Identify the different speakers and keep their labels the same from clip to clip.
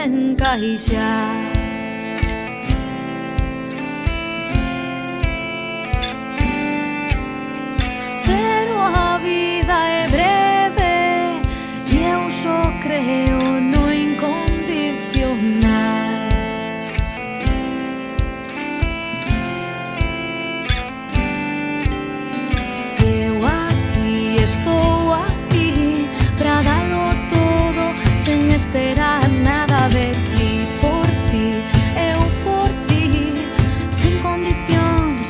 Speaker 1: encaixar. Pero a vida é breve e eu só creo no incondicional. Eu aquí estou aquí pra dalo todo sen esperar nada de ti, por ti, eu por ti, sin condicións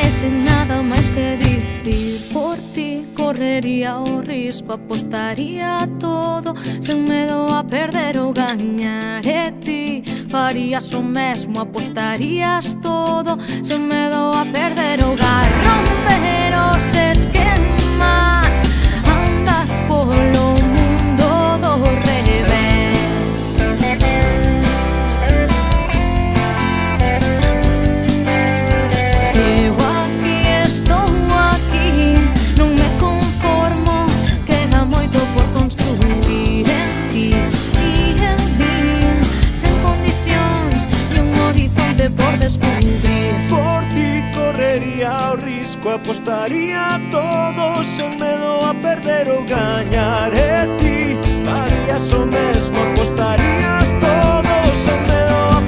Speaker 1: e sen nada máis que dicir. Por ti correría o risco, apostaría todo sen medo a perder ou gañar. E ti farías o mesmo, apostarías todo sen medo a perder ou gañar. Romper os esquemas, andar polo mundo do revés. Eu aquí estou aquí, non me conformo, queda moito por construir en ti e en min, sen condicións e un horizonte por descubrir.
Speaker 2: Por ti correría o risco, apostaría todo sen medo a perder ou gañar. E ti farías o mesmo, apostarías todo sen medo a